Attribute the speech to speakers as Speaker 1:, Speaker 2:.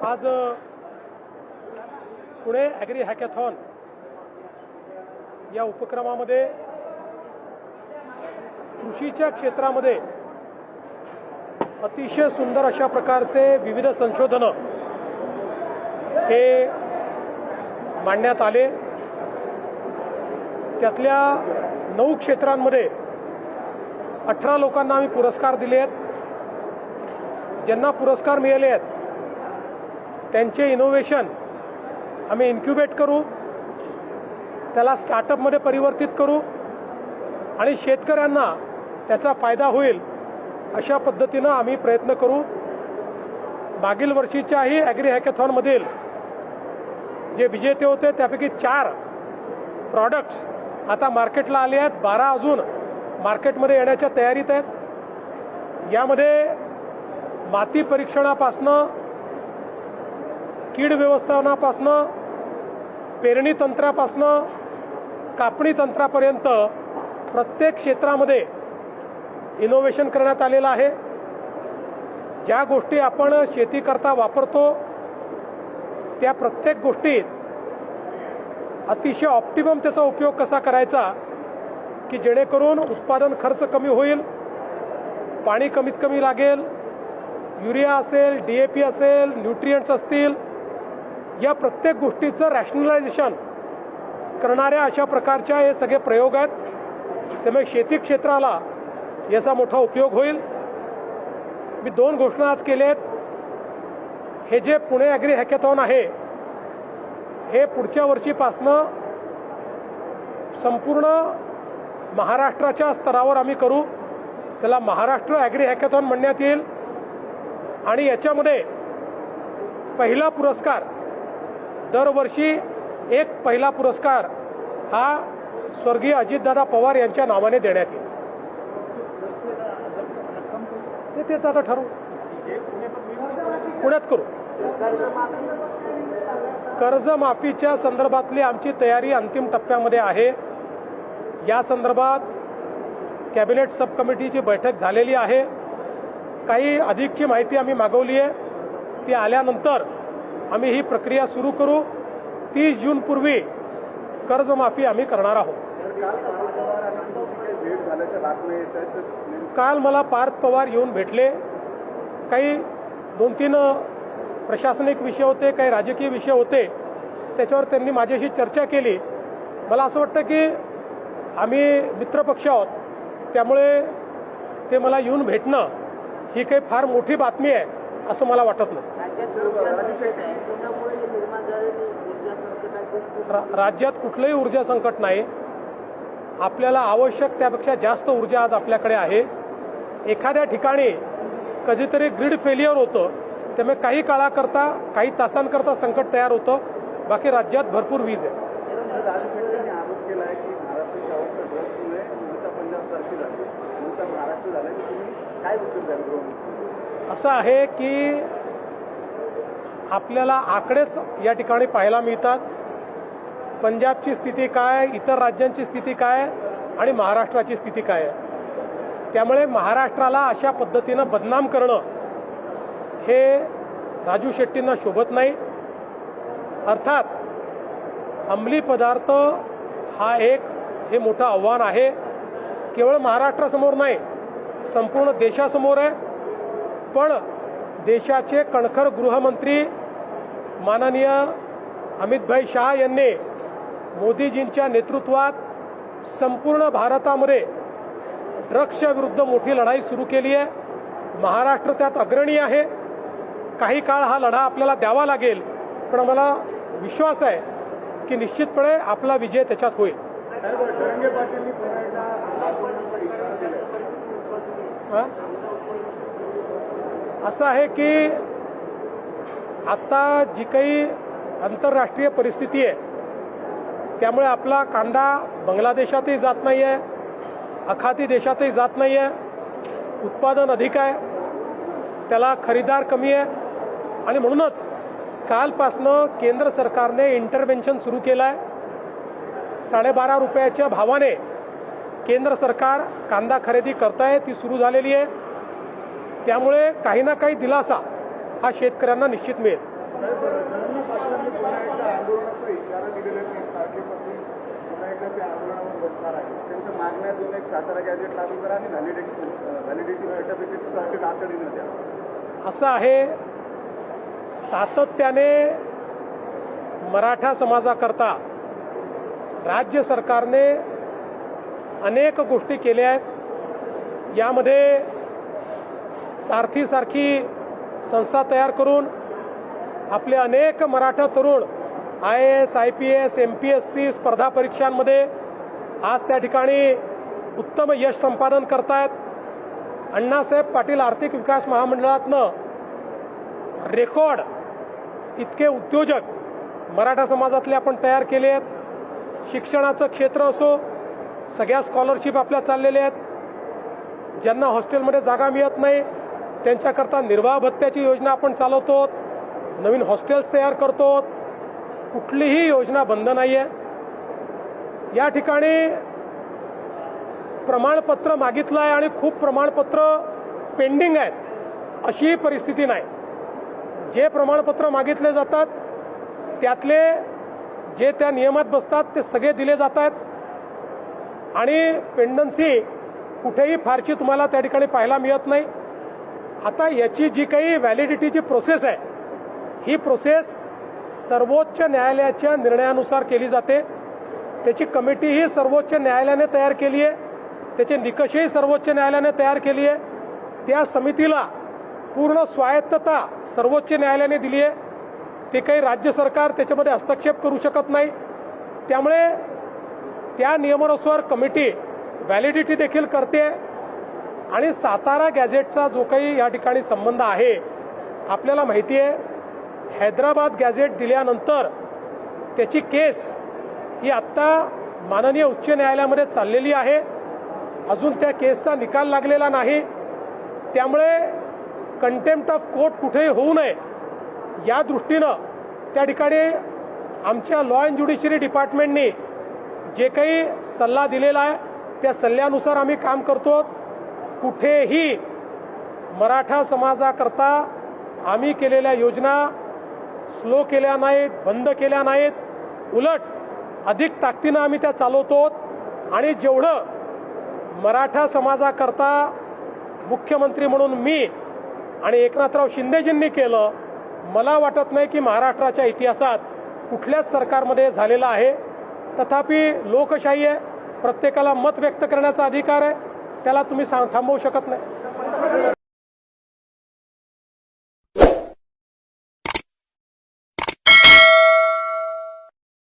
Speaker 1: आज Pune agree hackathon या उपक्रमामध्ये कृषीच्या क्षेत्रामध्ये अतिशय सुंदर अशा प्रकारचे विविध संशोधनं हे मांडण्यात आले। त्यातल्या 9 क्षेत्रांमध्ये 18 लोकांना आम्ही पुरस्कार दिले आहेत। ज्यांना पुरस्कार मिळाले आहेत त्यांचे इनोव्हेशन आम्ही इन्क्युबेट करू, त्याला स्टार्टअपमध्ये परिवर्तित करू आणि शेतकऱ्यांना त्याचा फायदा होईल अशा पद्धतीनं आम्ही प्रयत्न करू। मागील वर्षीच्याही ॲग्री हॅकॅथॉनमधील जे विजेते होते त्यापैकी 4 प्रॉडक्ट्स आता मार्केटला आले आहेत, 12 अजून मार्केटमध्ये येण्याच्या तयारीत आहेत। यामध्ये माती परीक्षणापासनं, कीड व्यवस्थापनापासनं, पेरणी तंत्रापासनं, कापणी तंत्रापर्यंत प्रत्येक क्षेत्रामध्ये इनोव्हेशन करण्यात आलेलं आहे। ज्या गोष्टी आपण शेतीकरता वापरतो त्या प्रत्येक गोष्टीत अतिशय ऑप्टिमम त्याचा उपयोग कसा करायचा की जेणेकरून उत्पादन खर्च कमी होईल, पाणी कमीत कमी लागेल, युरिया असेल, DAP असेल, न्यूट्रिएंट्स असतील, या प्रत्येक गोष्टीचं रॅशनलायझेशन करणाऱ्या अशा प्रकारच्या हे सगळे प्रयोग आहेत। त्यामुळे शेती क्षेत्राला याचा मोठा उपयोग होईल। मी 2 घोषणा आज केल्या आहेत। हे जे पुणे ॲग्री हॅकॅथॉन आहे हे पुढच्या वर्षीपासनं संपूर्ण महाराष्ट्राच्या स्तरावर आम्ही करू। त्याला महाराष्ट्र ॲग्री हॅकॅथॉन म्हणण्यात येईल आणि याच्यामध्ये पहिला पुरस्कार दरवर्षी एक पहिला पुरस्कार हा स्वर्गीय अजितदादा पवार यांच्या नावाने देण्यात येईल। तेच आता ठरवू, पुण्यात करू। कर्जमाफीच्या संदर्भातली आमची तयारी अंतिम टप्प्यामध्ये आहे। या संदर्भात कॅबिनेट सब कमिटीची बैठक झालेली आहे। काही अधिकची माहिती आम्ही मागवली आहे, ती आल्यानंतर आम्ही ही प्रक्रिया सुरू करू। 30 जून पूर्वी कर्जमाफी आम्ही करणार आहोत। काल मला पार्थ पवार येऊन भेटले। काही 2-3 प्रशासनिक विषय होते, काही राजकीय विषय होते, त्याच्यावर त्यांनी माझ्याशी चर्चा केली। मला असं वाटतं की आम्ही मित्रपक्ष आहोत, त्यामुळे ते मला येऊन भेटणं ही काही फार मोठी बातमी आहे असं मला वाटत नाही। राज्यात कुठलंही ऊर्जा संकट नाही। आपल्याला आवश्यक त्यापेक्षा जास्त ऊर्जा आज आपल्याकडे आहे। एखाद्या ठिकाणी कधीतरी ग्रीड फेलियर होतं, त्यामुळे काही काळाकरता, काही तासांकरता संकट तयार होतं, बाकी राज्यात भरपूर वीज आहे। असं आहे की आपल्याला आकडेच या ठिकाणी पाहायला मिळतात। पंजाबची स्थिती काय, इतर राज्यांची स्थिती काय आणि महाराष्ट्राची स्थिती काय आहे। त्यामुळे महाराष्ट्राला अशा पद्धतीनं बदनाम करणं हे राजू शेट्टींना शोभत नाही। अर्थात अंमली पदार्थ हा एक हे मोठं आव्हान आहे, केवळ महाराष्ट्रासमोर नाही संपूर्ण देशासमोर आहे। पण देशाचे कणखर गृहमंत्री माननीय अमितभाई शाह यांनी मोदीजींच्या नेतृत्वात संपूर्ण भारतामध्ये ड्रग्सच्या विरुद्ध मोठी लढाई सुरू केली आहे। महाराष्ट्र त्यात अग्रणी आहे। काही काळ हा लढा आपल्याला द्यावा लागेल, पण मला विश्वास आहे की निश्चितपणे आपला विजय त्याच्यात होईल। असं आहे की आता जी काही आंतरराष्ट्रीय परिस्थिती आहे त्यामुळे आपला कांदा बांगलादेशातही जात नाही आहे, आखाती देशातही जात नाही आहे। उत्पादन अधिक आहे, त्याला खरीदार कमी आहे आणि म्हणूनच कालपासनं केंद्र सरकारने इंटरव्हेन्शन सुरू केलं आहे। 12.5 रुपयाच्या भावाने केंद्र सरकार कांदा खरेदी करत आहे, ती सुरू झालेली आहे। त्यामुळे काही ना काही दिलासा हा शेतकऱ्यांना निश्चित मिळेल।
Speaker 2: धर्म पक्षांनी पुन्हा एकदा आंदोलनाचा इशारा दिलेला 30 तारखेपासून पुन्हा एकदा ते आंदोलनावर बसणार आहे. त्यांच्या मागण्या दोन एक सातारा गॅजेट लागू करा आणि व्हॅलिडिटी सर्टिफिकेट तातडीने द्या.
Speaker 1: असं आहे, सातत्याने मराठा समाजाकरता राज्य सरकारने अनेक गोष्टी केल्या आहेत. यामध्ये सारथी संस्था तयार करून आपले अनेक मराठा तरुण IAS, IPS, MPSC स्पर्धा परीक्षांमध्ये आज त्या ठिकाणी उत्तम यश संपादन करतायत. अण्णासाहेब पाटील आर्थिक विकास महामंडळातनं रेकॉर्ड इतके उद्योजक मराठा समाजातले आपण तयार केले आहेत. शिक्षणाचं क्षेत्र असो, सगळ्या स्कॉलरशिप आपल्या चाललेल्या आहेत. ज्यांना हॉस्टेलमध्ये जागा मिळत नाही त्यांच्याकरता निर्वाह भत्त्याची योजना आपण चालवतो. नवीन हॉस्टेल्स तयार करतो. कुठलीही योजना बंद नाही आहे. या ठिकाणी प्रमाणपत्र मागितलं आहे आणि खूप प्रमाणपत्र पेंडिंग आहेत अशी परिस्थिती नाही. जे प्रमाणपत्र मागितले जातात त्यातले जे त्या नियमात बसतात ते सगळे दिले जातात आणि पेंडन्सी कुठेही फारशी तुम्हाला त्या ठिकाणी पाहायला मिळत नाही. आता याची जी काही व्हॅलिडिटीची प्रोसेस आहे ही प्रोसेस सर्वोच्च न्यायालयाच्या निर्णयानुसार केली जाते. त्याची कमिटीही सर्वोच्च न्यायालयाने तयार केली आहे. त्याचे निकषही सर्वोच्च न्यायालयाने तयार केली आहे. त्या समितीला पूर्ण स्वायत्तता सर्वोच्च न्यायालयाने दिली आहे. ते काही राज्य सरकार त्याच्यामध्ये हस्तक्षेप करू शकत नाही. त्यामुळे त्या नियमानुसार कमिटी व्हॅलिडिटी देखील करते आणि सातारा गॅझेटचा जो काही या ठिकाणी संबंध आहे, आपल्याला माहिती आहे हैदराबाद गॅझेट दिल्यानंतर त्याची केस ही आत्ता माननीय उच्च न्यायालयामध्ये चाललेली आहे. अजून त्या केसचा निकाल लागलेला नाही. त्यामुळे कंटेम्प्ट ऑफ कोर्ट कुठेही होऊ नये या दृष्टीनं त्या ठिकाणी आमच्या लॉ अँड ज्युडिशरी डिपार्टमेंटनी जे काही सल्ला दिलेला आहे त्या सल्ल्यानुसार आम्ही काम करतो. कुठेही मराठा समाजाकरता आम्ही केलेल्या योजना स्लो केल्या नाहीत, बंद केल्या नाहीत. उलट अधिक ताकदीनं आम्ही त्या चालवतो आणि जेवढं मराठा समाजाकरता मुख्यमंत्री म्हणून मी आणि एकनाथराव शिंदेजींनी केलं, मला वाटत नाही की महाराष्ट्राच्या इतिहासात कुठल्याच सरकारमध्ये झालेलं आहे. तथापि लोकशाही आहे, प्रत्येकाला मत व्यक्त करण्याचा अधिकार आहे, त्याला तुम्ही थांबवू शकत नाही.